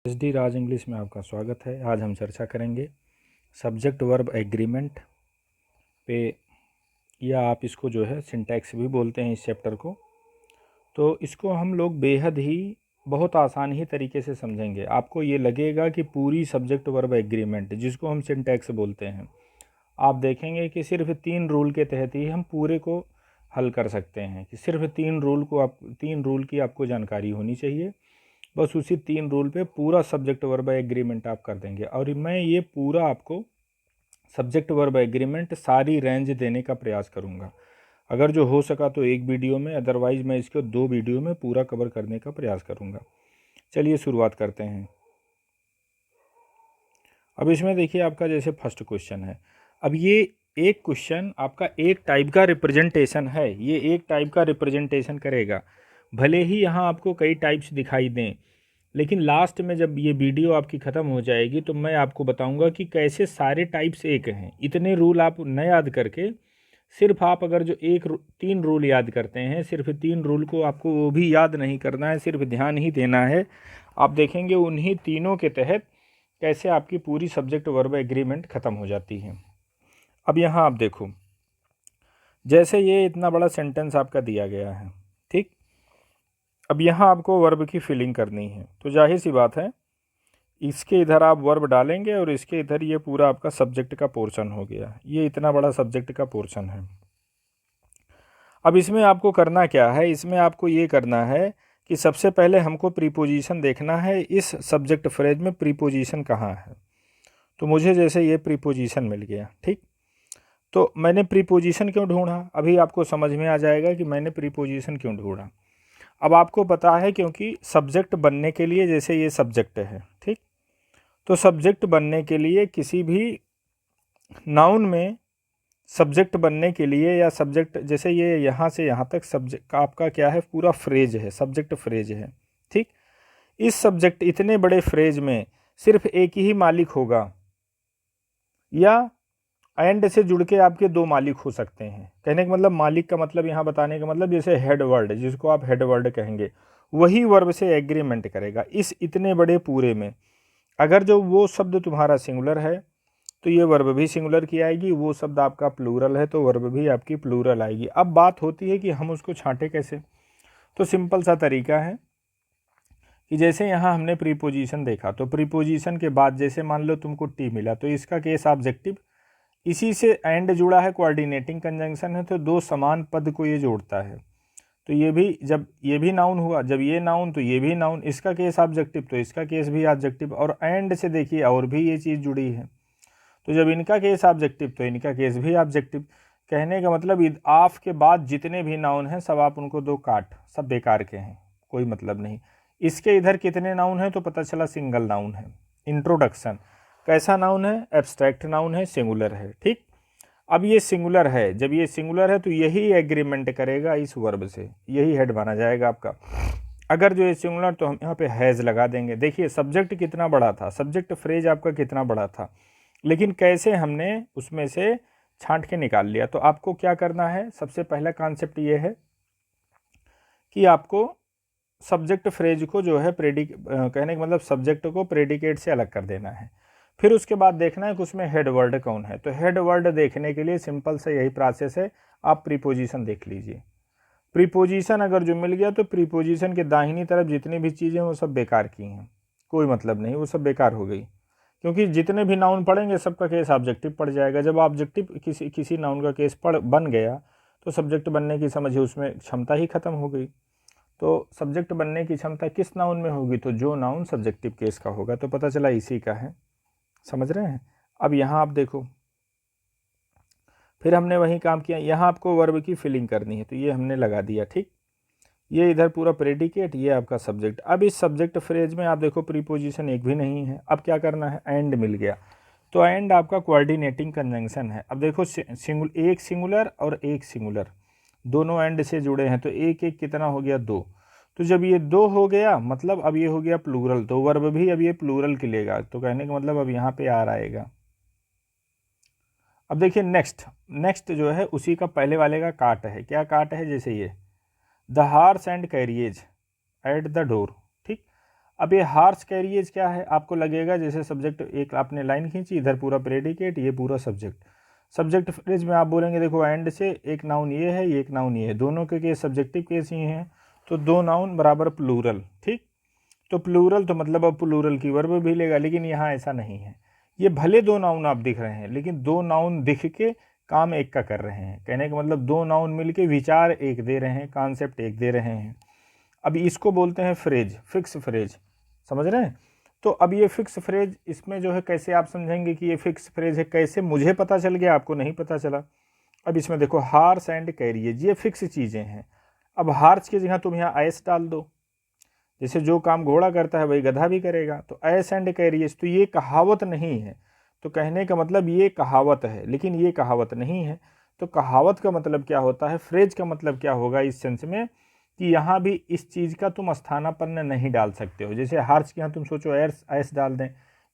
SD राज English में आपका स्वागत है। आज हम चर्चा करेंगे सब्जेक्ट वर्ब एग्रीमेंट पे, या आप इसको जो है सिंटैक्स भी बोलते हैं इस चैप्टर को। तो इसको हम लोग बेहद ही बहुत आसान ही तरीके से समझेंगे। आपको ये लगेगा कि पूरी सब्जेक्ट वर्ब एग्रीमेंट जिसको हम सिंटैक्स बोलते हैं, आप देखेंगे कि सिर्फ 3 रूल के तहत ही हम पूरे को हल कर सकते हैं। कि सिर्फ 3 रूल की आपको जानकारी होनी चाहिए। बस उसी 3 रूल पे पूरा सब्जेक्ट वर्ब एग्रीमेंट आप कर देंगे। और मैं ये पूरा आपको सब्जेक्ट वर्ब एग्रीमेंट सारी रेंज देने का प्रयास करूँगा। अगर जो हो सका तो एक वीडियो में, अदरवाइज़ मैं इसको 2 वीडियो में पूरा कवर करने का प्रयास करूँगा। चलिए शुरुआत करते हैं। अब इसमें देखिए आपका जैसे फर्स्ट क्वेश्चन है। अब ये एक क्वेश्चन आपका एक टाइप का रिप्रेजेंटेशन है, ये एक टाइप का रिप्रेजेंटेशन करेगा। भले ही यहाँ आपको कई टाइप्स दिखाई दें, लेकिन लास्ट में जब ये वीडियो आपकी ख़त्म हो जाएगी तो मैं आपको बताऊंगा कि कैसे सारे टाइप्स एक हैं। इतने रूल आप न याद करके, सिर्फ आप अगर जो 3 रूल याद करते हैं, सिर्फ 3 रूल को आपको वो भी याद नहीं करना है, सिर्फ ध्यान ही देना है। आप देखेंगे उन्हीं तीनों के तहत कैसे आपकी पूरी सब्जेक्ट वर्ब एग्रीमेंट ख़त्म हो जाती है। अब यहाँ आप देखो, जैसे ये इतना बड़ा सेंटेंस आपका दिया गया है, ठीक। अब यहाँ आपको वर्ब की फिलिंग करनी है, तो जाहिर सी बात है इसके इधर आप वर्ब डालेंगे और इसके इधर ये पूरा आपका सब्जेक्ट का पोर्शन हो गया। ये इतना बड़ा सब्जेक्ट का पोर्शन है। अब इसमें आपको करना क्या है, इसमें आपको ये करना है कि सबसे पहले हमको प्रीपोजिशन देखना है। इस सब्जेक्ट फ्रेज में प्रीपोजिशन कहाँ है। तो मुझे जैसे ये प्रीपोजिशन मिल गया, ठीक। तो मैंने प्रीपोजिशन क्यों ढूंढा, अभी आपको समझ में आ जाएगा कि मैंने प्रीपोजिशन क्यों ढूंढा। अब आपको पता है क्योंकि सब्जेक्ट बनने के लिए, जैसे ये सब्जेक्ट है, ठीक। तो सब्जेक्ट बनने के लिए किसी भी नाउन में सब्जेक्ट बनने के लिए, या सब्जेक्ट जैसे ये यहाँ से यहाँ तक सब्जेक्ट का आपका क्या है, पूरा फ्रेज है, सब्जेक्ट फ्रेज है, ठीक। इस सब्जेक्ट इतने बड़े फ्रेज में सिर्फ एक ही मालिक होगा, या एंड से जुड़ के आपके 2 मालिक हो सकते हैं। कहने का मतलब, मालिक का मतलब यहाँ बताने का मतलब, जैसे हेड वर्ड, जिसको आप हेड वर्ड कहेंगे, वही वर्ब से एग्रीमेंट करेगा इस इतने बड़े पूरे में। अगर जो वो शब्द तुम्हारा सिंगुलर है तो ये वर्ब भी सिंगुलर की आएगी, वो शब्द आपका प्लूरल है तो वर्ब भी आपकी प्लूरल आएगी। अब बात होती है कि हम उसको छांटे कैसे। तो सिंपल सा तरीका है कि जैसे यहाँ हमने प्रीपोजिशन देखा, तो प्रीपोजिशन के बाद जैसे मान लो तुमको टी मिला, तो इसका केस ऑब्जेक्टिव, इसी से एंड जुड़ा है, कोऑर्डिनेटिंग कंजंक्शन है, तो 2 समान पद को ये जोड़ता है। तो ये भी, जब ये भी नाउन हुआ, जब ये नाउन तो ये भी नाउन, इसका केस ऑब्जेक्टिव तो इसका केस भी ऑब्जेक्टिव, और एंड से देखिए और भी ये चीज़ जुड़ी है। तो जब इनका केस ऑब्जेक्टिव तो इनका केस भी ऑब्जेक्टिव। कहने का मतलब, ऑफ के बाद जितने भी नाउन हैं सब आप उनको 2 काट, सब बेकार के हैं, कोई मतलब नहीं। इसके इधर कितने नाउन हैं, तो पता चला सिंगल नाउन है। इंट्रोडक्शन, कैसा नाउन है, एब्स्ट्रैक्ट नाउन है, सिंगुलर है, ठीक। अब ये सिंगुलर है, जब ये सिंगुलर है तो यही एग्रीमेंट करेगा इस वर्ब से, यही हेड माना जाएगा आपका। अगर जो ये सिंगुलर, तो हम यहाँ पे हैज़ लगा देंगे। देखिए सब्जेक्ट कितना बड़ा था, सब्जेक्ट फ्रेज आपका कितना बड़ा था, लेकिन कैसे हमने उसमें से छांट के निकाल लिया। तो आपको क्या करना है, सबसे पहला कॉन्सेप्ट ये है कि आपको सब्जेक्ट फ्रेज को जो है कहने का मतलब सब्जेक्ट को प्रेडिकेट से अलग कर देना है। फिर उसके बाद देखना है कि उसमें हेड वर्ड कौन है। तो हेड वर्ड देखने के लिए सिंपल से यही प्रोसेस है, आप प्रीपोजिशन देख लीजिए। प्रीपोजिशन अगर जो मिल गया तो प्रीपोजिशन के दाहिनी तरफ जितनी भी चीज़ें वो सब बेकार की हैं, कोई मतलब नहीं, वो सब बेकार हो गई। क्योंकि जितने भी नाउन पढ़ेंगे सबका केस ऑब्जेक्टिव पड़ जाएगा। जब ऑब्जेक्टिव किसी नाउन का केस बन गया तो सब्जेक्ट बनने की समझिए उसमें क्षमता ही खत्म हो गई। तो सब्जेक्ट बनने की क्षमता किस नाउन में होगी, तो जो नाउन सब्जेक्टिव केस का होगा। तो पता चला इसी का है, समझ रहे हैं। अब यहाँ आप देखो, फिर हमने वही काम किया, यहाँ आपको वर्ब की फिलिंग करनी है, तो ये हमने लगा दिया, ठीक। ये इधर पूरा प्रेडिकेट, ये आपका सब्जेक्ट। अब इस सब्जेक्ट फ्रेज में आप देखो प्रीपोजिशन एक भी नहीं है। अब क्या करना है, एंड मिल गया, तो एंड आपका कोऑर्डिनेटिंग कंजंक्शन है। अब देखो एक सिंगुलर और एक सिंगुलर, दोनों एंड से जुड़े हैं, तो एक एक कितना हो गया, 2। तो जब ये 2 हो गया मतलब अब ये हो गया प्लूरल, तो वर्ब भी अब ये प्लूरल के लेगा। तो कहने का मतलब अब यहाँ पे आर आएगा। अब देखिए नेक्स्ट जो है उसी का पहले वाले का काट है। क्या काट है, जैसे ये the horse and carriage at the door, ठीक। अब ये हार्स कैरियज क्या है, आपको लगेगा जैसे सब्जेक्ट एक आपने लाइन खींची, इधर पूरा प्रेडिकेट, ये पूरा सब्जेक्ट। सब्जेक्ट फ्रेज में आप बोलेंगे देखो एंड से एक नाउन ये है, ये एक नाउन ये है, दोनों के केस सब्जेक्टिव केस ही हैं, तो दो नाउन बराबर प्लूरल। ठीक, तो प्लूरल तो मतलब अब प्लूरल की वर्ब भी लेगा, लेकिन यहाँ ऐसा नहीं है। ये भले दो नाउन आप दिख रहे हैं, लेकिन दो नाउन दिख के काम एक का कर रहे हैं। कहने का मतलब दो नाउन मिलके विचार एक दे रहे हैं, कॉन्सेप्ट एक दे रहे हैं। अब इसको बोलते हैं फ्रेज, फिक्स फ्रेज, समझ रहे हैं। तो अब ये फिक्स फ्रेज, इसमें जो है कैसे आप समझेंगे कि ये फिक्स फ्रेज है, कैसे मुझे पता चल गया आपको नहीं पता चला। अब इसमें देखो हार्स एंड कैरियज, ये फिक्स चीज़ें हैं। अब हार्स की जगह तुम यहाँ एस डाल दो, जैसे जो काम घोड़ा करता है वही गधा भी करेगा, तो एस एंड कैरियज, तो ये कहावत नहीं है। तो कहने का मतलब ये कहावत है, लेकिन ये कहावत नहीं है। तो कहावत का मतलब क्या होता है, फ्रेज का मतलब क्या होगा इस सेंस में कि यहाँ भी इस चीज़ का तुम स्थानापन्न नहीं डाल सकते हो। जैसे हार्स की यहाँ तुम सोचो एस डाल दें,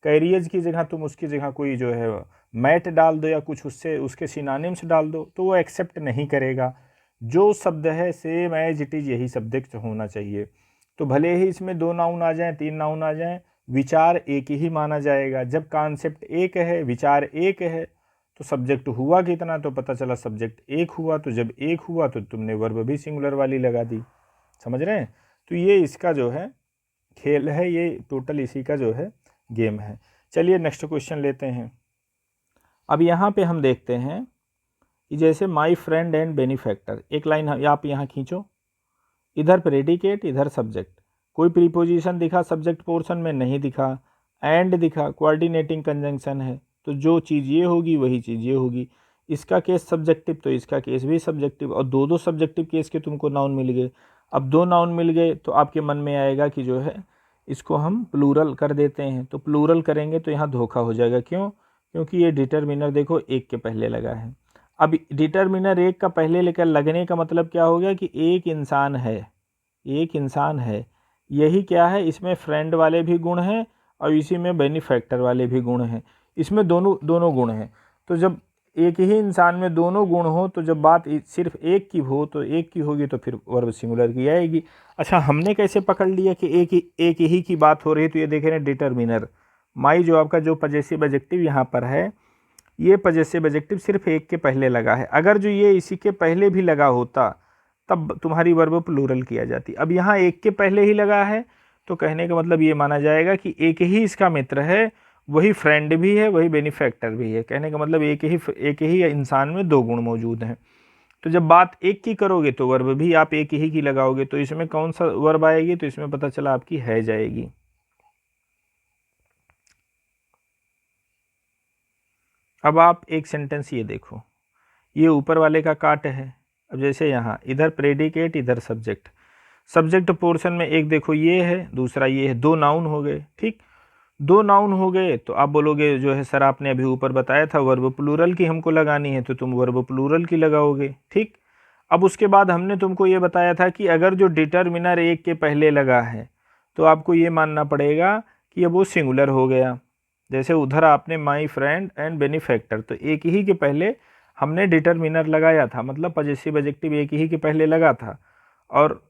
कैरियज की जगह तुम उसकी जगह कोई जो है मैट डाल दो या कुछ उससे उसके सिनोनिम्स डाल दो, तो वो एक्सेप्ट नहीं करेगा। जो शब्द है सेम एज इट इज़ यही सब्जेक्ट होना चाहिए। तो भले ही इसमें दो नाउन आ जाएं, तीन नाउन आ जाएं, विचार एक ही माना जाएगा। जब कॉन्सेप्ट एक है, विचार एक है, तो सब्जेक्ट हुआ कितना, तो पता चला सब्जेक्ट एक हुआ। तो जब एक हुआ तो तुमने वर्ब भी सिंगुलर वाली लगा दी, समझ रहे हैं। तो ये इसका जो है खेल है, ये टोटल इसी का जो है गेम है। चलिए नेक्स्ट क्वेश्चन लेते हैं। अब यहाँ पे हम देखते हैं कि जैसे माई फ्रेंड एंड बेनिफैक्टर, एक लाइन आप यहाँ खींचो, इधर प्रेडिकेट इधर सब्जेक्ट, कोई प्रीपोजिशन दिखा सब्जेक्ट पोर्शन में नहीं दिखा, एंड दिखा, कोऑर्डिनेटिंग कंजंक्शन है, तो जो चीज़ ये होगी वही चीज़ ये होगी। इसका केस सब्जेक्टिव तो इसका केस भी सब्जेक्टिव, और दो दो सब्जेक्टिव केस के तुमको नाउन मिल गए। अब दो नाउन मिल गए तो आपके मन में आएगा कि जो है इसको हम प्लूरल कर देते हैं। तो प्लूरल करेंगे तो यहाँ धोखा हो जाएगा, क्यों? क्योंकि ये डिटर्मिनर देखो एक के पहले लगा है। अब डिटर्मिनर एक का पहले लेकर लगने का मतलब क्या हो गया कि एक इंसान है, एक इंसान है। यही क्या है, इसमें फ्रेंड वाले भी गुण हैं और इसी में बेनिफैक्टर वाले भी गुण हैं। इसमें दोनों गुण हैं। तो जब एक ही इंसान में दोनों गुण हो, तो जब बात सिर्फ एक की हो तो एक की होगी, तो फिर वर्ब सिंगुलर की आएगी। अच्छा, हमने कैसे पकड़ लिया कि एक ही की बात हो रही है? तो ये देख रहे हैं डिटर्मिनर माई, जो आपका जो पजेसिव एडजेक्टिव यहाँ पर है, ये पजेसिव एडजेक्टिव सिर्फ एक के पहले लगा है। अगर जो ये इसी के पहले भी लगा होता तब तुम्हारी वर्ब प्लूरल किया जाती। अब यहाँ एक के पहले ही लगा है, तो कहने का मतलब ये माना जाएगा कि एक ही इसका मित्र है, वही फ्रेंड भी है, वही बेनिफैक्टर भी है। कहने का मतलब एक ही इंसान में दो गुण मौजूद हैं। तो जब बात एक की करोगे तो वर्ब भी आप एक ही की लगाओगे, तो इसमें कौन सा वर्ब आएगी? तो इसमें पता चला आपकी है जाएगी। अब आप एक सेंटेंस ये देखो, ये ऊपर वाले का काट है। अब जैसे यहाँ इधर प्रेडिकेट इधर सब्जेक्ट, सब्जेक्ट पोर्शन में एक देखो ये है, दूसरा ये है, दो नाउन हो गए। ठीक, दो नाउन हो गए तो आप बोलोगे जो है सर आपने अभी ऊपर बताया था वर्ब प्लूरल की हमको लगानी है, तो तुम वर्ब प्लूरल की लगाओगे। ठीक, अब उसके बाद हमने तुमको ये बताया था कि अगर जो डिटर्मिनर एक के पहले लगा है तो आपको ये मानना पड़ेगा कि अब वो सिंगुलर हो गया। जैसे उधर आपने माई फ्रेंड एंड बेनिफैक्टर, तो एक ही के पहले हमने डिटर्मिनर लगाया था, मतलब पजेसिव एडजेक्टिव एक ही के पहले लगा था। और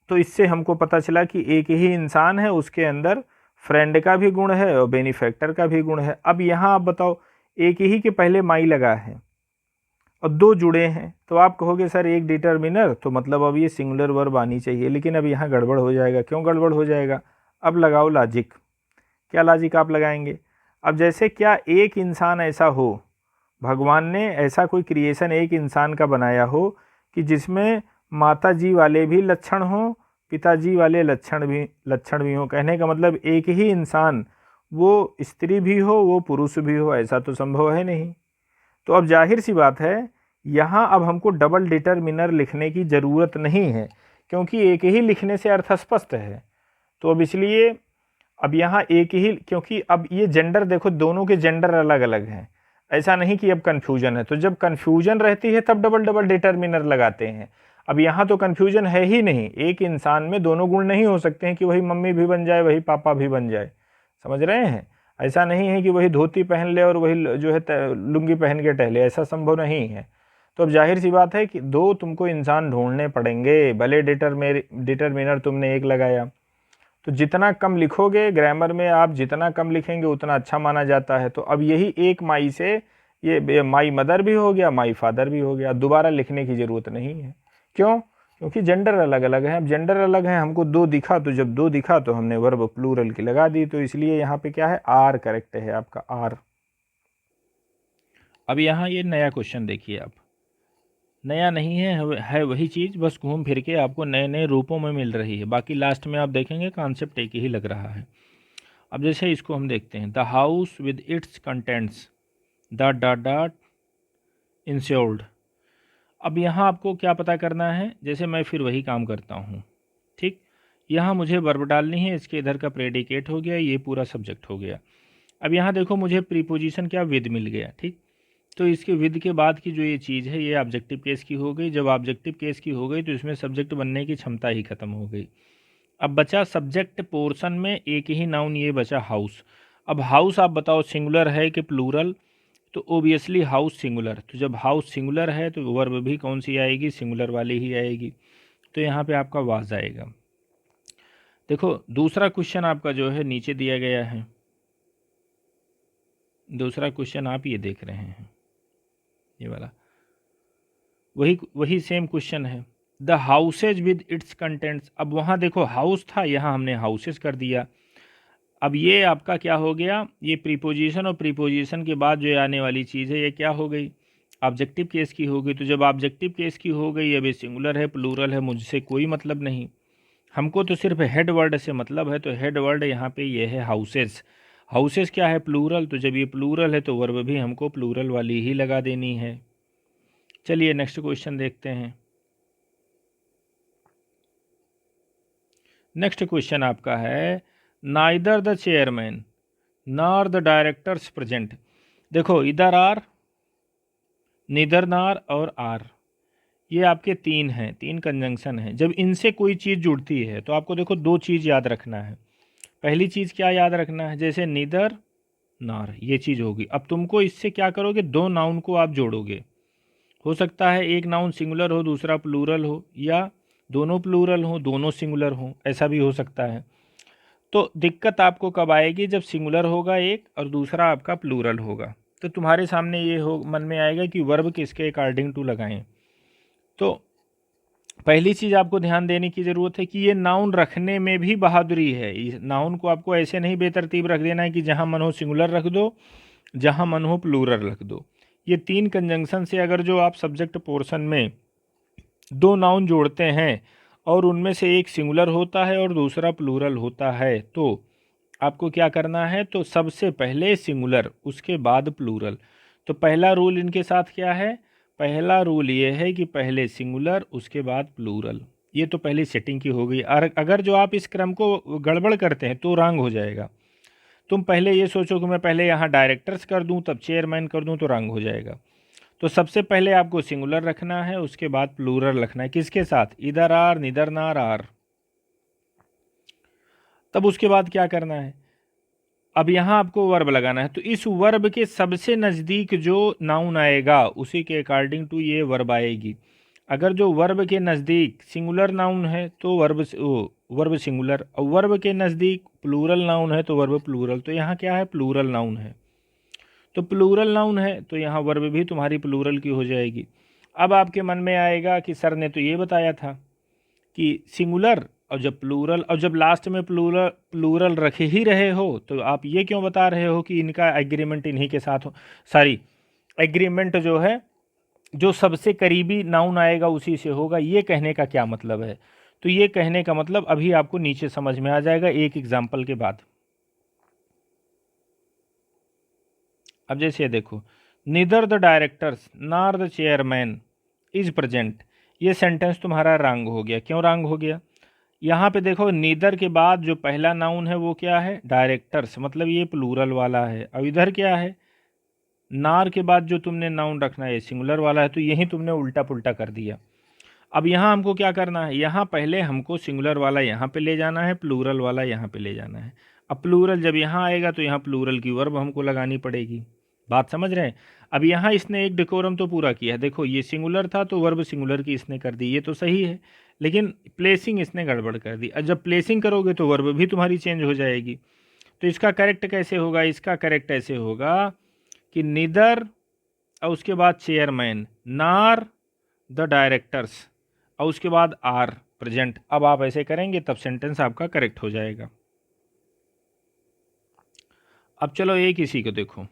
तो इससे हमको पता चला कि एक ही इंसान है, उसके अंदर फ्रेंड का भी गुण है और बेनिफैक्टर का भी गुण है। अब यहाँ आप बताओ, एक ही के पहले माई लगा है और दो जुड़े हैं, तो आप कहोगे सर एक डिटर्मिनर, तो मतलब अब ये सिंगुलर वर्ब आनी चाहिए। लेकिन अब यहाँ गड़बड़ हो जाएगा। क्यों गड़बड़ हो जाएगा? अब लगाओ लॉजिक। क्या लॉजिक आप लगाएंगे? अब जैसे क्या एक इंसान ऐसा हो, भगवान ने ऐसा कोई क्रिएशन एक इंसान का बनाया हो कि जिसमें माता जी वाले भी लक्षण हो, पिताजी वाले लक्षण भी हो। कहने का मतलब एक ही इंसान, वो स्त्री भी हो वो पुरुष भी हो, ऐसा तो संभव है नहीं। तो अब जाहिर सी बात है, यहाँ अब हमको डबल डिटर्मिनर लिखने की ज़रूरत नहीं है, क्योंकि एक ही लिखने से अर्थ स्पष्ट है। तो अब इसलिए अब यहाँ एक ही, क्योंकि अब ये जेंडर देखो, दोनों के जेंडर अलग अलग हैं। ऐसा नहीं कि अब कन्फ्यूजन है, तो जब कन्फ्यूजन रहती है तब डबल डबल डिटर्मिनर लगाते हैं। अब यहाँ तो कन्फ्यूजन है ही नहीं, एक इंसान में दोनों गुण नहीं हो सकते हैं कि वही मम्मी भी बन जाए वही पापा भी बन जाए, समझ रहे हैं। ऐसा नहीं है कि वही धोती पहन ले और वही जो है लुंगी पहन के टहले, ऐसा संभव नहीं है। तो अब जाहिर सी बात है कि दो तुमको इंसान ढूंढने पड़ेंगे, भले डिटर्मिनर तुमने एक लगाया। तो जितना कम लिखोगे ग्रामर में, आप जितना कम लिखेंगे उतना अच्छा माना जाता है। तो अब यही एक माई से ये माई मदर भी हो गया, माई फादर भी हो गया, दोबारा लिखने की ज़रूरत नहीं है। क्यों? क्योंकि जेंडर अलग अलग है। अब जेंडर अलग है, हमको दो दिखा, तो जब दो दिखा तो हमने वर्ब प्लूरल की लगा दी, तो इसलिए यहाँ पे क्या है, आर करेक्ट है आपका, आर। अब यहाँ ये नया क्वेश्चन देखिए आप, नया नहीं है वही चीज़, बस घूम फिर के आपको नए नए रूपों में मिल रही है। बाकी लास्ट में आप देखेंगे कॉन्सेप्ट एक ही लग रहा है। अब जैसे इसको हम देखते हैं, the house with its contents dot dot dot insured. अब यहाँ आपको क्या पता करना है, जैसे मैं फिर वही काम करता हूँ, ठीक। यहाँ मुझे वर्ब डालनी है, इसके इधर का प्रेडिकेट हो गया, ये पूरा सब्जेक्ट हो गया। अब यहाँ देखो मुझे प्रीपोजिशन क्या, विद मिल गया, ठीक। तो इसके विद के बाद की जो ये चीज़ है, ये ऑब्जेक्टिव केस की हो गई। जब ऑब्जेक्टिव केस की हो गई तो इसमें सब्जेक्ट बनने की क्षमता ही खत्म हो गई। अब बचा सब्जेक्ट पोर्शन में एक ही नाउन, ये बचा हाउस। अब हाउस आप बताओ सिंगुलर है कि प्लूरल, तो ओबियसली हाउस सिंगुलर। तो जब हाउस सिंगुलर है तो वर्ब भी कौन सी आएगी, सिंगुलर वाली ही आएगी। तो यहाँ पे आपका वाज आएगा। देखो दूसरा क्वेश्चन आपका जो है नीचे दिया गया है, दूसरा क्वेश्चन आप ये देख रहे हैं, ये वाला वही सेम क्वेश्चन है, the houses with its contents. अब वहाँ देखो हाउस था, यहाँ हमने हाउसेज कर दिया। अब ये आपका क्या हो गया, ये प्रीपोजिशन और प्रीपोजिशन के बाद जो आने वाली चीज़ है ये क्या हो गई, ऑब्जेक्टिव केस की हो गई। तो जब ऑब्जेक्टिव केस की हो गई, अब ये सिंगुलर है प्लूरल है, मुझसे कोई मतलब नहीं, हमको तो सिर्फ हेड वर्ड से मतलब है। तो हेड वर्ड यहाँ पे ये है हाउसेस। हाउसेस क्या है, प्लूरल। तो जब ये प्लूरल है तो वर्ब भी हमको प्लूरल वाली ही लगा देनी है। चलिए नेक्स्ट क्वेश्चन देखते हैं। नेक्स्ट क्वेश्चन आपका है, neither the chairman nor the directors present. देखो इधर आर, निदर नार और आर, ये आपके तीन हैं, तीन कंजंक्शन हैं। जब इनसे कोई चीज़ जुड़ती है तो आपको देखो दो चीज़ याद रखना है। पहली चीज़ क्या याद रखना है, जैसे निदर नार ये चीज़ होगी। अब तुमको इससे क्या करोगे, दो नाउन को आप जोड़ोगे। हो सकता है एक नाउन सिंगुलर हो दूसरा प्लूरल हो, या दोनों प्लूरल हो दोनों सिंगुलर हो, ऐसा भी हो सकता है। तो दिक्कत आपको कब आएगी, जब सिंगुलर होगा एक और दूसरा आपका प्लूरल होगा। तो तुम्हारे सामने ये हो मन में आएगा कि वर्ब किसके अकॉर्डिंग टू लगाएं। तो पहली चीज़ आपको ध्यान देने की ज़रूरत है कि ये नाउन रखने में भी बहादुरी है। इस नाउन को आपको ऐसे नहीं बेतरतीब रख देना है कि जहाँ मन हो सिंगुलर रख दो, जहाँ मन हो प्लूरल रख दो। ये तीन कंजंक्शन से अगर जो आप सब्जेक्ट पोर्शन में दो नाउन जोड़ते हैं और उनमें से एक सिंगुलर होता है और दूसरा प्लूरल होता है, तो आपको क्या करना है, तो सबसे पहले सिंगुलर उसके बाद प्लूरल। तो पहला रूल इनके साथ क्या है, पहला रूल ये है कि पहले सिंगुलर उसके बाद प्लूरल। ये तो पहली सेटिंग की हो गई। और अगर जो आप इस क्रम को गड़बड़ करते हैं तो रॉन्ग हो जाएगा। तुम पहले ये सोचो कि मैं पहले यहाँ डायरेक्टर्स कर दूँ तब चेयरमैन कर दूँ, तो रॉन्ग हो जाएगा। तो सबसे पहले आपको सिंगुलर रखना है, उसके बाद प्लूरल रखना है। किसके साथ, इधर आर निधर नार आर। तब उसके बाद क्या करना है, अब यहाँ आपको वर्ब लगाना है। तो इस वर्ब के सबसे नज़दीक जो नाउन आएगा उसी के अकॉर्डिंग टू ये वर्ब आएगी। अगर जो वर्ब के नज़दीक सिंगुलर नाउन है तो वर्ब सिंगुलर, और वर्ब के नज़दीक प्लूरल नाउन है तो वर्ब प्लूरल। तो यहाँ क्या है, प्लूरल नाउन है। तो प्लूरल नाउन है तो यहाँ वर्ब भी तुम्हारी प्लूरल की हो जाएगी। अब आपके मन में आएगा कि सर ने तो ये बताया था कि सिंगुलर और जब प्लूरल, और जब लास्ट में प्लूरल रख ही रहे हो तो आप ये क्यों बता रहे हो कि इनका एग्रीमेंट इन्हीं के साथ हो। सॉरी, एग्रीमेंट जो है जो सबसे करीबी नाउन आएगा उसी से होगा। ये कहने का क्या मतलब है, तो ये कहने का मतलब अभी आपको नीचे समझ में आ जाएगा एक एग्जाम्पल के बाद। अब जैसे देखो, neither the directors nor the chairman is present, ये सेंटेंस तुम्हारा रॉन्ग हो गया। क्यों रॉन्ग हो गया, यहाँ पे देखो नीदर के बाद जो पहला नाउन है वो क्या है, डायरेक्टर्स, मतलब ये प्लूरल वाला है। अब इधर क्या है, नार के बाद जो तुमने नाउन रखना है सिंगुलर वाला है, तो यही तुमने उल्टा पुल्टा कर दिया। अब यहाँ हमको क्या करना है, यहाँ पहले हमको सिंगुलर वाला यहाँ पे ले जाना है, प्लूरल वाला यहाँ पे ले जाना है। अब प्लूरल जब यहाँ आएगा तो यहाँ प्लूरल की वर्ब हमको लगानी पड़ेगी। बात समझ रहे हैं। अब यहाँ इसने एक डेकोरम तो पूरा किया है। देखो ये सिंगुलर था तो वर्ब सिंगुलर की इसने कर दी, ये तो सही है। लेकिन प्लेसिंग इसने गड़बड़ कर दी। और जब प्लेसिंग करोगे तो वर्ब भी तुम्हारी चेंज हो जाएगी। तो इसका करेक्ट कैसे होगा? इसका करेक्ट ऐसे होगा कि नीदर और उसके बाद चेयरमैन, नार द डायरेक्टर्स और उसके बाद आर प्रेजेंट। अब आप ऐसे करेंगे तब सेंटेंस आपका करेक्ट हो जाएगा। अब चलो एक इसी को देखो।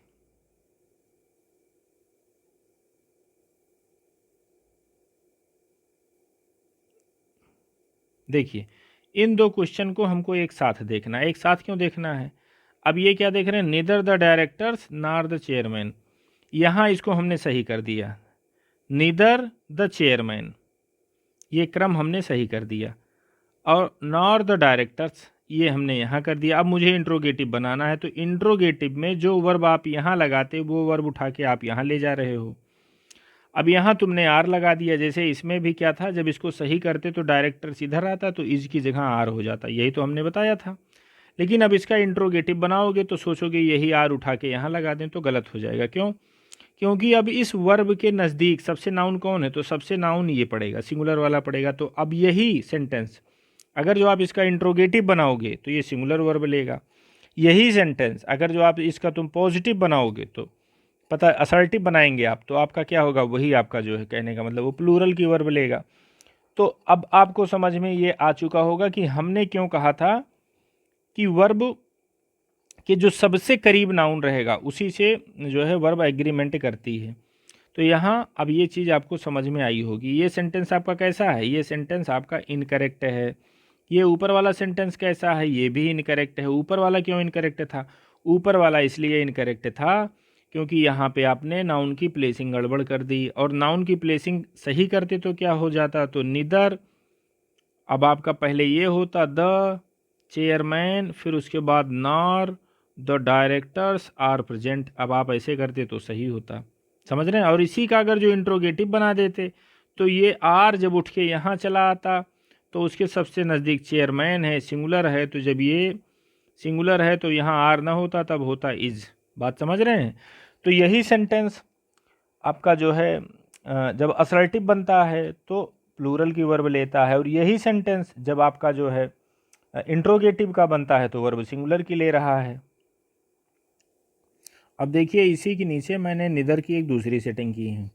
देखिए, इन दो क्वेश्चन को हमको एक साथ देखना है। एक साथ क्यों देखना है? अब ये क्या देख रहे हैं? नीदर द डायरेक्टर्स नार द चेयरमैन। यहाँ इसको हमने सही कर दिया, नीदर द चेयरमैन, ये क्रम हमने सही कर दिया। और नॉर द डायरेक्टर्स ये हमने यहाँ कर दिया। अब मुझे इंट्रोगेटिव बनाना है, तो इंट्रोगेटिव में जो वर्ब आप यहाँ लगाते वो वर्ब उठा के आप यहाँ ले जा रहे हो। अब यहाँ तुमने आर लगा दिया। जैसे इसमें भी क्या था, जब इसको सही करते तो डायरेक्टर्स इधर आता तो इज की जगह आर हो जाता, यही तो हमने बताया था। लेकिन अब इसका इंट्रोगेटिव बनाओगे तो सोचोगे यही आर उठा के यहाँ लगा दें, तो गलत हो जाएगा। क्यों? क्योंकि अब इस वर्ब के नज़दीक सबसे नाउन कौन है? तो सबसे नाउन ये पड़ेगा, सिंगुलर वाला पड़ेगा। तो अब यही सेंटेंस अगर जो आप इसका इंट्रोगेटिव बनाओगे तो ये सिंगुलर वर्ब लेगा। यही सेंटेंस अगर जो आप इसका तुम पॉजिटिव बनाओगे तो पता असर्टिव बनाएंगे आप, तो आपका क्या होगा? वही आपका जो है कहने का मतलब वो प्लूरल की वर्ब लेगा। तो अब आपको समझ में ये आ चुका होगा कि हमने क्यों कहा था कि वर्ब कि जो सबसे करीब नाउन रहेगा उसी से जो है वर्ब एग्रीमेंट करती है। तो यहाँ अब ये चीज़ आपको समझ में आई होगी। ये सेंटेंस आपका कैसा है? ये सेंटेंस आपका इनकरेक्ट है। ये ऊपर वाला सेंटेंस कैसा है? ये भी इनकरेक्ट है। ऊपर वाला क्यों इनकरेक्ट था? ऊपर वाला इसलिए इनकरेक्ट था क्योंकि यहाँ पे आपने नाउन की प्लेसिंग गड़बड़ कर दी। और नाउन की प्लेसिंग सही करते तो क्या हो जाता? तो निदर, अब आपका पहले ये होता द चेयरमैन, फिर उसके बाद नार द डायरेक्टर्स आर प्रेजेंट। अब आप ऐसे करते तो सही होता, समझ रहे हैं? और इसी का अगर जो इंट्रोगेटिव बना देते तो ये आर जब उठ के यहाँ चला आता तो उसके सबसे नज़दीक चेयरमैन है, सिंगुलर है। तो जब ये सिंगुलर है तो यहाँ आर ना होता, तब होता इज। बात समझ रहे हैं? तो यही सेंटेंस आपका जो है जब असर्टिव बनता है तो प्लूरल की वर्ब लेता है। और यही सेंटेंस जब आपका जो है इंट्रोगेटिव का बनता है तो वर्ब सिंगुलर की ले रहा है। अब देखिए इसी के नीचे मैंने निदर की एक दूसरी सेटिंग की है।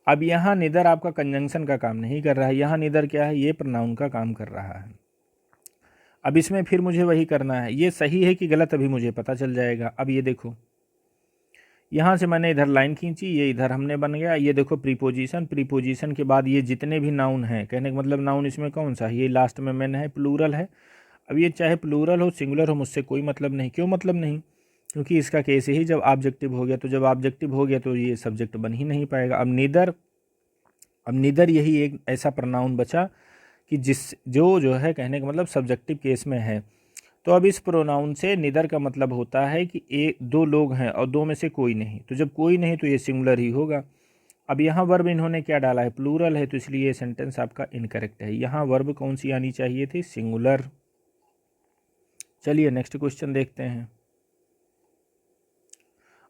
अब यहाँ निदर आपका कंजंक्शन का काम नहीं कर रहा है, यहाँ निदर क्या है? ये प्रोनाउन का काम कर रहा है। अब इसमें फिर मुझे वही करना है। ये सही है कि गलत अभी मुझे पता चल जाएगा। अब ये देखो, यहाँ से मैंने इधर लाइन खींची, ये इधर हमने बन गया। ये देखो प्रीपोजिशन, प्रीपोजिशन के बाद ये जितने भी नाउन हैं, कहने का मतलब नाउन इसमें कौन सा है? ये लास्ट में मैंने है, प्लूरल है। अब ये चाहे प्लूरल हो सिंगुलर हो, मुझसे कोई मतलब नहीं। क्यों मतलब नहीं? क्योंकि इसका केस ही जब ऑब्जेक्टिव हो गया, तो जब ऑब्जेक्टिव हो गया तो ये सब्जेक्ट बन ही नहीं पाएगा। अब नीदर यही एक ऐसा प्रोनाउन बचा कि जो है कहने का मतलब सब्जेक्टिव केस में है। तो अब इस प्रोनाउन से निदर का मतलब होता है कि एक दो लोग हैं और दो में से कोई नहीं। तो जब कोई नहीं तो ये सिंगुलर ही होगा। अब यहाँ वर्ब इन्होंने क्या डाला है? प्लूरल है, तो इसलिए ये सेंटेंस आपका इनकरेक्ट है। यहाँ वर्ब कौन सी आनी चाहिए थी? सिंगुलर। चलिए नेक्स्ट क्वेश्चन देखते हैं।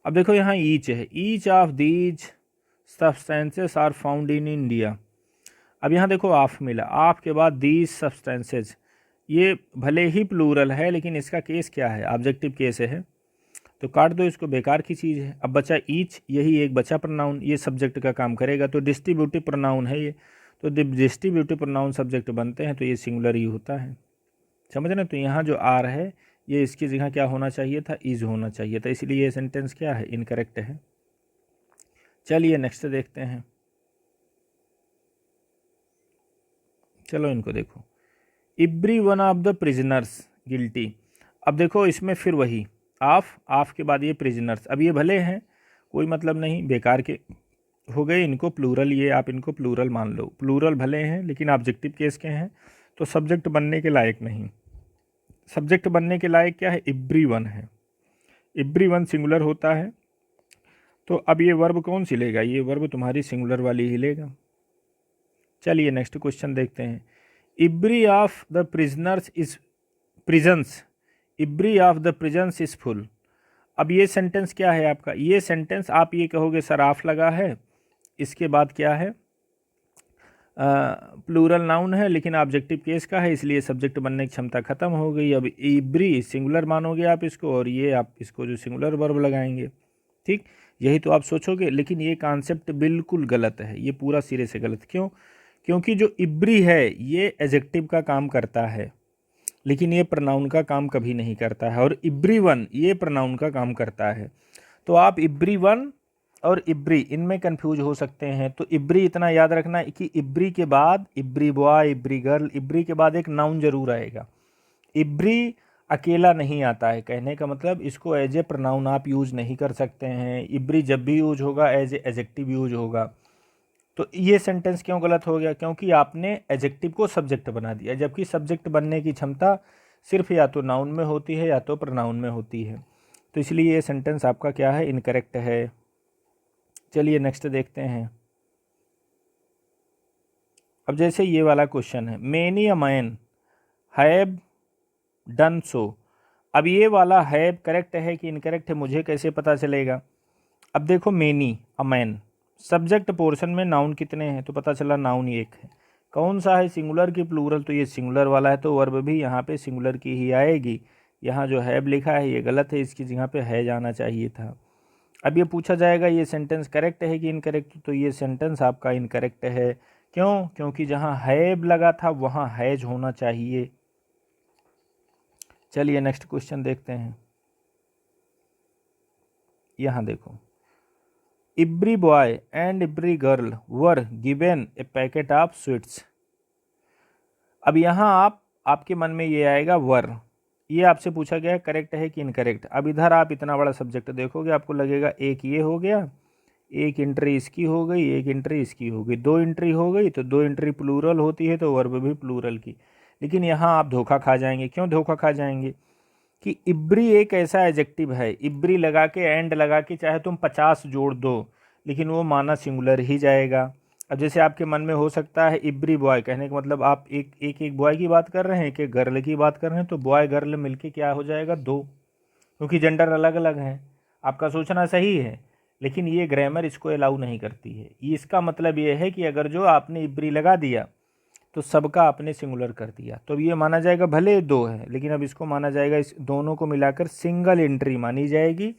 अब देखो यहाँ ईच है, each of these substances are found in India. अब यहाँ देखो ऑफ मिला, ऑफ के बाद दीज सब्सटेंसेस, ये भले ही प्लूरल है लेकिन इसका केस क्या है? ऑब्जेक्टिव केस है, तो काट दो इसको, बेकार की चीज़ है। अब बचा ईच, यही एक बचा प्रोनाउन, ये सब्जेक्ट का काम करेगा। तो डिस्ट्रीब्यूटिव प्रोनाउन है ये, तो डिस्ट्रीब्यूटिव प्रोनाउन सब्जेक्ट बनते हैं तो ये सिंगुलर ही होता है, समझ रहे? तो यहाँ जो आर है ये इसकी जगह क्या होना चाहिए था? इज होना चाहिए था, इसलिए ये सेंटेंस क्या है? इनकरेक्ट है। चलिए नेक्स्ट देखते हैं। चलो इनको देखो, every one of the prisoners guilty. अब देखो इसमें फिर वही ऑफ के बाद ये प्रिजनर्स। अब ये भले हैं, कोई मतलब नहीं, बेकार के हो गए, इनको प्लूरल, ये आप इनको प्लूरल मान लो। प्लूरल भले हैं लेकिन ऑब्जेक्टिव केस के हैं, तो सब्जेक्ट बनने के लायक नहीं। सब्जेक्ट बनने के लायक क्या है? एवरी वन है। एवरी वन सिंगुलर होता है, तो अब ये वर्ब कौन सी लेगा? ये वर्ब तुम्हारी सिंगुलर वाली ही लेगा। चलिए नेक्स्ट क्वेश्चन देखते हैं। Every of the prisoners is prisons, every of the prisons is full. अब ये सेंटेंस क्या है आपका? ये सेंटेंस आप ये कहोगे सर ऑफ लगा है, इसके बाद क्या है? प्लूरल नाउन है लेकिन ऑब्जेक्टिव केस का है, इसलिए सब्जेक्ट बनने की क्षमता खत्म हो गई। अब इब्री सिंगुलर मानोगे आप इसको, और ये आप इसको जो सिंगुलर वर्ब लगाएंगे। ठीक, यही तो आप सोचोगे, लेकिन ये कॉन्सेप्ट बिल्कुल गलत है, ये पूरा सिरे से गलत। क्यों? क्योंकि जो इब्री है ये एडजेक्टिव का काम करता है, लेकिन ये प्रनाउन का काम कभी नहीं करता है। और इब्री वन ये प्रनाउन का काम करता है। तो आप इब्री वन और इब्री इनमें कंफ्यूज हो सकते हैं। तो इब्री इतना याद रखना कि इब्री के बाद इब्री बॉय, इब्री गर्ल, इब्री के बाद एक नाउन जरूर आएगा। इब्री अकेला नहीं आता है, कहने का मतलब इसको एज ए प्रनाउन आप यूज नहीं कर सकते हैं। इब्री जब भी यूज होगा एज ए एडजेक्टिव यूज होगा। तो ये सेंटेंस क्यों गलत हो गया? क्योंकि आपने एडजेक्टिव को सब्जेक्ट बना दिया, जबकि सब्जेक्ट बनने की क्षमता सिर्फ या तो नाउन में होती है या तो प्रनाउन में होती है। तो इसलिए ये सेंटेंस आपका क्या है? इनकरेक्ट है। चलिए नेक्स्ट देखते हैं। अब जैसे ये वाला क्वेश्चन है, many a man have done so. अब ये वाला हैव करेक्ट है कि इनकरेक्ट है, मुझे कैसे पता चलेगा? अब देखो, many a man, subject portion में नाउन कितने हैं? तो पता चला नाउन एक है। कौन सा है? सिंगुलर की प्लूरल? तो ये सिंगुलर वाला है, तो वर्ब भी यहाँ पे सिंगुलर की ही आएगी। यहाँ जो हैव लिखा है ये गलत है, इसकी जगह पे है जाना चाहिए था। अब ये पूछा जाएगा ये सेंटेंस करेक्ट है कि इनकरेक्ट? तो ये सेंटेंस आपका इनकरेक्ट है। क्यों? क्योंकि जहाँ हैव लगा था वहाँ हैज होना चाहिए। चलिए नेक्स्ट क्वेश्चन देखते हैं। यहाँ देखो, every boy and every girl were given A packet of sweets. अब यहाँ आपके मन में ये आएगा वर, ये आपसे पूछा गया है करेक्ट है कि इनकरेक्ट। अब इधर आप इतना बड़ा सब्जेक्ट देखोगे, आपको लगेगा एक ये हो गया, एक एंट्री इसकी हो गई, एक एंट्री इसकी हो गई, दो एंट्री हो गई। तो दो एंट्री प्लूरल होती है तो वर्ब भी प्लूरल की। लेकिन यहाँ आप धोखा खा जाएंगे। क्यों धोखा खा जाएंगे? कि इब्री एक ऐसा एडजेक्टिव है, इब्री लगा के एंड लगा के चाहे तुम 50 जोड़ दो, लेकिन वो माना सिंगुलर ही जाएगा। अब जैसे आपके मन में हो सकता है इब्री बॉय, कहने का मतलब आप एक बॉय की बात कर रहे हैं, एक गर्ल की बात कर रहे हैं, तो बॉय गर्ल मिलके क्या हो जाएगा? दो, क्योंकि जेंडर अलग अलग हैं। आपका सोचना सही है, लेकिन ये ग्रामर इसको अलाउ नहीं करती है। ये इसका मतलब ये है कि अगर जो आपने इब्री लगा दिया तो सबका आपने सिंगुलर कर दिया, तो अब ये माना जाएगा भले दो है, लेकिन अब इसको माना जाएगा, इस दोनों को मिलाकर सिंगल एंट्री मानी जाएगी।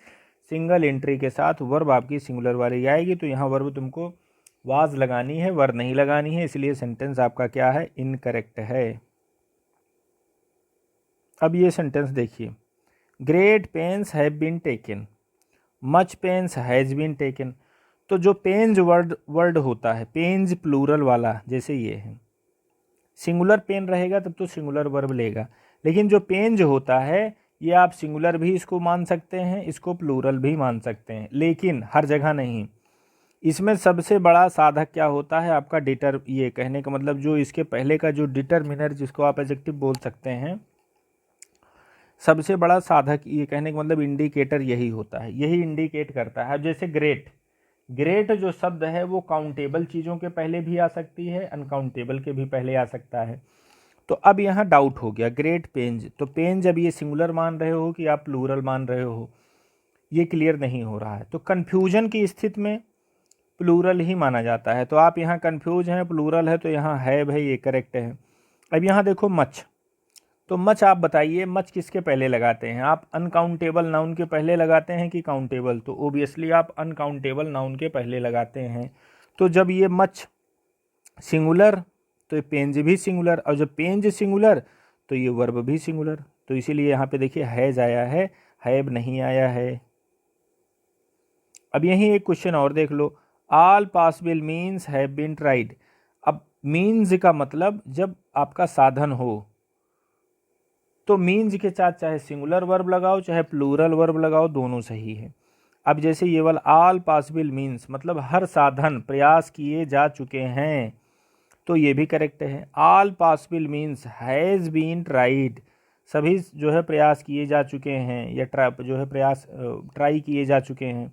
सिंगल एंट्री के साथ वर्ब आपकी सिंगुलर वाली आएगी। तो यहाँ वर्ब तुमको वाज लगानी है, वर नहीं लगानी है, इसलिए सेंटेंस आपका क्या है? इनकरेक्ट है। अब ये सेंटेंस देखिए, great pains have been taken, much pains has been taken. तो जो पेन्स वर्ड होता है, पेन्स प्लूरल वाला, जैसे ये है, सिंगुलर पेन रहेगा तब तो सिंगुलर वर्ब लेगा। लेकिन जो पेन जो होता है ये आप सिंगुलर भी इसको मान सकते हैं, इसको प्लूरल भी मान सकते हैं, लेकिन हर जगह नहीं। इसमें सबसे बड़ा साधक क्या होता है? आपका ये कहने का मतलब जो इसके पहले का जो डिटरमिनर, जिसको आप एडजेक्टिव बोल सकते हैं, सबसे बड़ा साधक, ये कहने का मतलब इंडिकेटर यही होता है, यही इंडिकेट करता है। अब जैसे ग्रेट, ग्रेट जो शब्द है वो काउंटेबल चीज़ों के पहले भी आ सकती है, अनकाउंटेबल के भी पहले आ सकता है। तो अब यहाँ डाउट हो गया, ग्रेट पेंज, तो पेंज अब ये सिंगुलर मान रहे हो कि आप प्लूरल मान रहे हो, ये क्लियर नहीं हो रहा है। तो कन्फ्यूजन की स्थिति में प्लूरल ही माना जाता है। तो आप यहाँ कन्फ्यूज हैं, प्लूरल है, तो यहाँ है भाई, ये करेक्ट है। अब यहाँ देखो मच, तो मच आप बताइए, मच किसके पहले लगाते हैं? आप अनकाउंटेबल नाउन के पहले लगाते हैं कि काउंटेबल? तो ओबियसली आप अनकाउंटेबल नाउन के पहले लगाते हैं। तो जब ये मच सिंगुलर तो ये पेंज भी सिंगुलर, और जब पेंज सिंगुलर तो ये वर्ब भी सिंगुलर। तो इसीलिए यहाँ पे देखिए हैज आया है, हैव नहीं आया है। अब यहीं एक क्वेश्चन और देख लो, all possible means have been tried. अब मीन्स का मतलब जब आपका साधन हो, तो मीन्स के साथ चाहे सिंगुलर वर्ब लगाओ चाहे प्लूरल वर्ब लगाओ, दोनों सही है। अब जैसे ये वाला ऑल पॉसिबल मीन्स मतलब हर साधन प्रयास किए जा चुके हैं, तो ये भी करेक्ट है। All possible means has been tried, सभी जो है प्रयास किए जा चुके हैं, या जो है प्रयास ट्राई किए जा चुके हैं,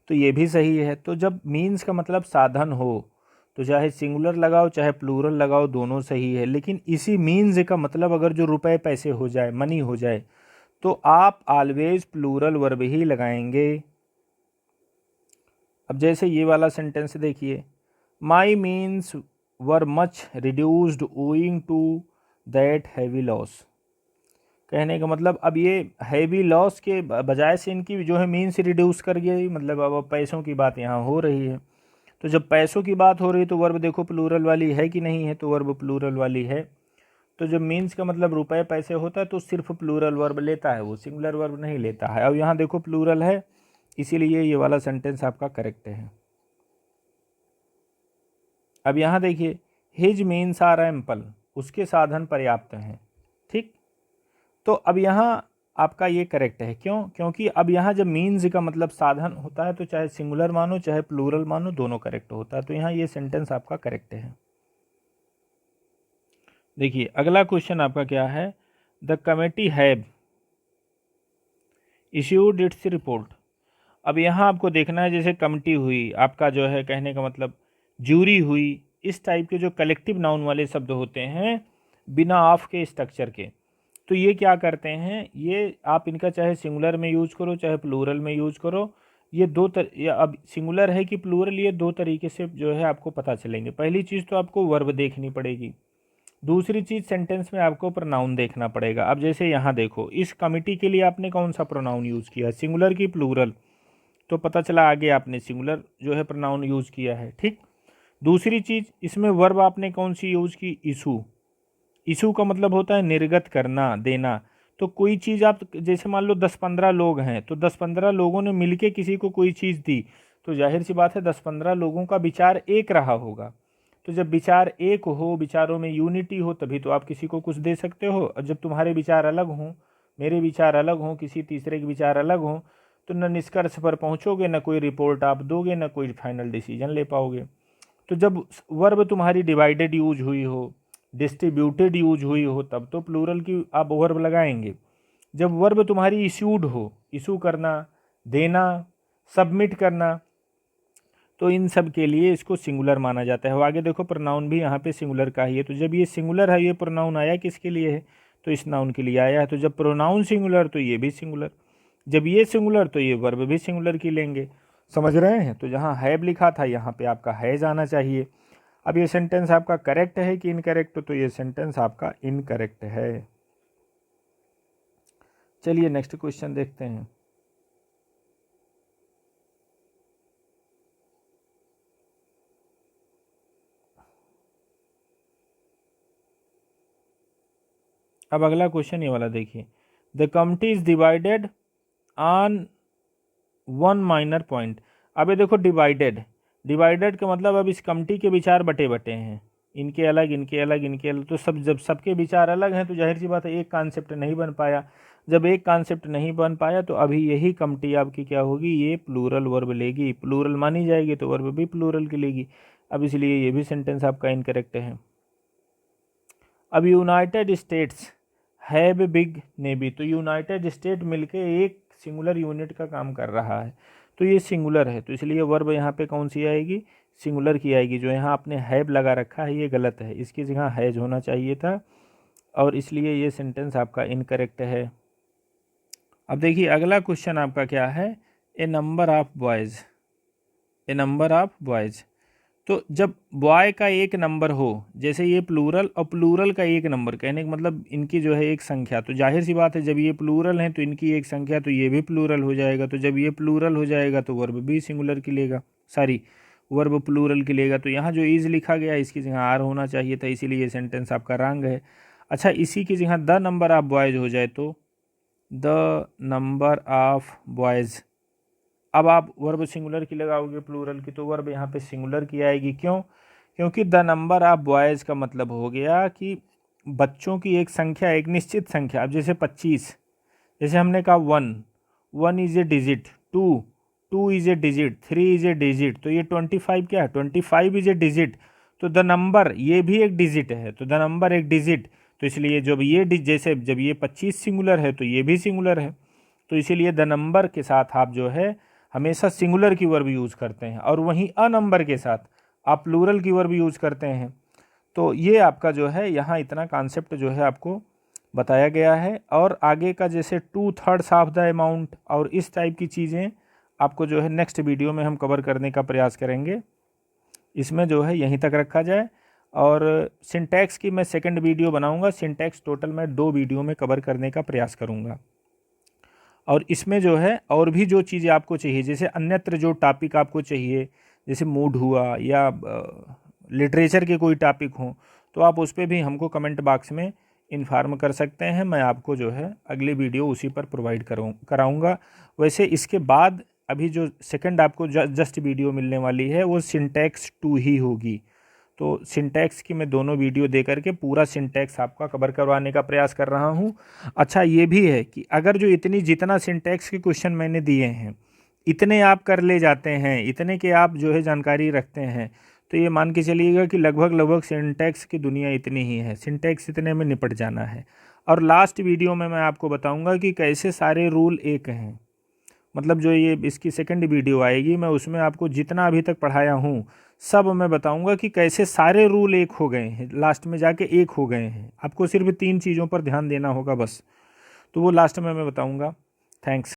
तो ये भी सही है। तो जब मीन्स का मतलब साधन हो, तो चाहे सिंगुलर लगाओ चाहे प्लूरल लगाओ, दोनों सही है। लेकिन इसी मीन्स का मतलब अगर जो रुपए पैसे हो जाए, मनी हो जाए, तो आप ऑलवेज प्लूरल वर्ब ही लगाएंगे। अब जैसे ये वाला सेंटेंस देखिए, my means were much reduced owing to that heavy loss. कहने का मतलब अब ये हैवी लॉस के बजाय से इनकी जो है मीन्स रिड्यूस कर गई, मतलब अब पैसों की बात यहाँ हो रही है। तो जब पैसों की बात हो रही है तो वर्ब देखो प्लूरल वाली है कि नहीं है, तो वर्ब प्लूरल वाली है। तो जब मीन्स का मतलब रुपए पैसे होता है तो सिर्फ प्लूरल वर्ब लेता है, वो सिंगुलर वर्ब नहीं लेता है। अब यहाँ देखो प्लूरल है, इसीलिए ये वाला सेंटेंस आपका करेक्ट है। अब यहाँ देखिए हिज मीन्स आर एम्पल, उसके साधन पर्याप्त हैं। ठीक, तो अब यहाँ आपका ये करेक्ट है। क्यों? क्योंकि अब यहाँ जब मीन्स का मतलब साधन होता है तो चाहे सिंगुलर मानो चाहे प्लूरल मानो दोनों करेक्ट होता है। तो यहाँ ये सेंटेंस आपका करेक्ट है। देखिए अगला क्वेश्चन आपका क्या है, the committee have issued its report. अब यहाँ आपको देखना है जैसे कमेटी हुई, आपका जो है कहने का मतलब जूरी हुई, इस टाइप के जो कलेक्टिव नाउन वाले शब्द होते हैं बिना ऑफ के स्ट्रक्चर के, तो ये क्या करते हैं, ये आप इनका चाहे सिंगुलर में यूज करो चाहे प्लूरल में यूज करो, ये अब सिंगुलर है कि प्लूरल, ये दो तरीके से जो है आपको पता चलेंगे। पहली चीज़ तो आपको वर्ब देखनी पड़ेगी, दूसरी चीज़ सेंटेंस में आपको प्रोनाउन देखना पड़ेगा। अब जैसे यहाँ देखो इस कमिटी के लिए आपने कौन सा प्रोनाउन यूज़ किया है, सिंगुलर की प्लूरल, तो पता चला आगे आपने सिंगुलर जो है प्रोनाउन यूज़ किया है। ठीक, दूसरी चीज़ इसमें वर्ब आपने कौन सी यूज़ की, इशू। इशू का मतलब होता है निर्गत करना, देना। तो कोई चीज़ आप जैसे मान लो 10-15 लोग हैं, तो 10-15 लोगों ने मिलके किसी को कोई चीज़ दी, तो जाहिर सी बात है 10-15 लोगों का विचार एक रहा होगा। तो जब विचार एक हो, विचारों में यूनिटी हो, तभी तो आप किसी को कुछ दे सकते हो। और जब तुम्हारे विचार अलग हों, मेरे विचार अलग हों, किसी तीसरे के विचार अलग हों, तो न निष्कर्ष पर पहुँचोगे, न कोई रिपोर्ट आप दोगे, न कोई फाइनल डिसीजन ले पाओगे। तो जब वर्ब तुम्हारी डिवाइडेड यूज हुई हो, डिस्ट्रीब्यूटेड यूज हुई हो, तब तो प्लूरल की आप वर्ब लगाएंगे। जब वर्ब तुम्हारी इश्यूड हो, इशू करना, देना, सबमिट करना, तो इन सब के लिए इसको सिंगुलर माना जाता है। आगे देखो प्रोनाउन भी यहाँ पे सिंगुलर का ही है। तो जब ये सिंगुलर है, ये प्रोनाउन आया किसके लिए है, तो इस नाउन के लिए आया है। तो जब प्रोनाउन सिंगुलर तो ये भी सिंगुलर, जब ये सिंगुलर तो ये वर्ब भी सिंगुलर की लेंगे। समझ रहे हैं? तो जहाँ हैव लिखा था यहाँ पे आपका हैज आना चाहिए। अब ये सेंटेंस आपका करेक्ट है कि इनकरेक्ट, तो ये सेंटेंस आपका इनकरेक्ट है। चलिए नेक्स्ट क्वेश्चन देखते हैं। अब अगला क्वेश्चन ये वाला देखिए, the committee is divided on one minor point. अब ये देखो डिवाइडेड, डिवाइडेड का मतलब अब इस कमिटी के विचार बटे बटे हैं, इनके अलग इनके अलग इनके अलग। तो जब सबके विचार अलग हैं तो जाहिर सी बात है एक कॉन्सेप्ट नहीं बन पाया। जब एक कॉन्सेप्ट नहीं बन पाया तो अभी यही कमिटी आपकी क्या होगी, ये प्लूरल वर्ब लेगी, प्लूरल मानी जाएगी तो वर्ब भी प्लूरल की लेगी। अब इसलिए ये भी सेंटेंस आपका इनकरेक्ट है। अब United states have big navy, तो यूनाइटेड स्टेट मिलके एक सिंगुलर यूनिट का काम कर रहा है, तो ये सिंगुलर है, तो इसलिए वर्ब यहाँ पे कौन सी आएगी, सिंगुलर की आएगी। जो यहाँ आपने हैव लगा रखा है ये गलत है, इसकी जगह हैज होना चाहिए था, और इसलिए ये सेंटेंस आपका इनकरेक्ट है। अब देखिए अगला क्वेश्चन आपका क्या है, a number of boys, a number of boys. तो जब बॉय का एक नंबर हो, जैसे ये प्लूरल और प्लूरल का एक नंबर, कहने का मतलब इनकी जो है एक संख्या, तो जाहिर सी बात है जब ये प्लूरल है तो इनकी एक संख्या, तो ये भी प्लूरल हो जाएगा। तो जब ये प्लूरल हो जाएगा तो वर्ब भी सिंगुलर की लेगा, सॉरी वर्ब प्लूरल की लेगा। तो यहाँ जो इज लिखा गया इसकी जगह आर होना चाहिए था, इसीलिए ये सेंटेंस आपका रॉन्ग है। अच्छा, इसी की जगह द नंबर ऑफ बॉयज़ हो जाए तो द नंबर ऑफ बॉयज़। अब आप वर्ब सिंगुलर की लगाओगे प्लूरल की, तो वर्ब यहाँ पे सिंगुलर की आएगी। क्यों? क्योंकि द नंबर ऑफ बॉयज़ का मतलब हो गया कि बच्चों की एक संख्या, एक निश्चित संख्या। अब जैसे 25, जैसे हमने कहा 1 is a digit, 2 is a digit, 3 is a digit, तो ये 25 क्या है, 25 इज़ ए डिजिट। तो द नंबर ये भी एक डिजिट है, तो द नंबर एक डिजिट, तो इसलिए जब ये जैसे जब ये 25 सिंगुलर है तो ये भी सिंगुलर है, तो इसीलिए द नंबर के साथ आप जो है हमेशा सिंगुलर की वर्ब यूज़ करते हैं, और वहीं अ नंबर के साथ आप प्लूरल की वर्ब यूज़ करते हैं। तो ये आपका जो है यहाँ इतना कॉन्सेप्ट जो है आपको बताया गया है। और आगे का जैसे 2/3 ऑफ द अमाउंट और इस टाइप की चीज़ें आपको जो है नेक्स्ट वीडियो में हम कवर करने का प्रयास करेंगे। इसमें जो है यहीं तक रखा जाए, और सिंटैक्स की मैं सेकंड वीडियो बनाऊंगा। सिंटैक्स टोटल मैं 2 वीडियो में कवर करने का प्रयास करूंगा। और इसमें जो है और भी जो चीज़ें आपको चाहिए, जैसे अन्यत्र जो टॉपिक आपको चाहिए, जैसे मूड हुआ या लिटरेचर के कोई टॉपिक हो, तो आप उस पर भी हमको कमेंट बॉक्स में इन्फॉर्म कर सकते हैं। मैं आपको जो है अगली वीडियो उसी पर प्रोवाइड कराऊंगा। वैसे इसके बाद अभी जो सेकंड आपको जस्ट वीडियो मिलने वाली है वो सिंटैक्स 2 ही होगी। तो सिंटैक्स की मैं दोनों वीडियो दे करके पूरा सिंटैक्स आपका कवर करवाने का प्रयास कर रहा हूँ। अच्छा ये भी है कि अगर जो जितना सिंटैक्स के क्वेश्चन मैंने दिए हैं इतने आप कर ले जाते हैं, इतने के आप जो है जानकारी रखते हैं, तो ये मान के चलिएगा कि लगभग सिंटैक्स की दुनिया इतनी ही है, सिंटैक्स इतने में निपट जाना है। और लास्ट वीडियो में मैं आपको बताऊंगा कि कैसे सारे रूल एक हैं। मतलब जो ये इसकी सेकंड वीडियो आएगी, मैं उसमें आपको जितना अभी तक पढ़ाया हूँ सब मैं बताऊंगा कि कैसे सारे रूल एक हो गए हैं, लास्ट में जाके एक हो गए हैं। आपको सिर्फ 3 चीज़ों पर ध्यान देना होगा बस, तो वो लास्ट में मैं बताऊंगा। थैंक्स।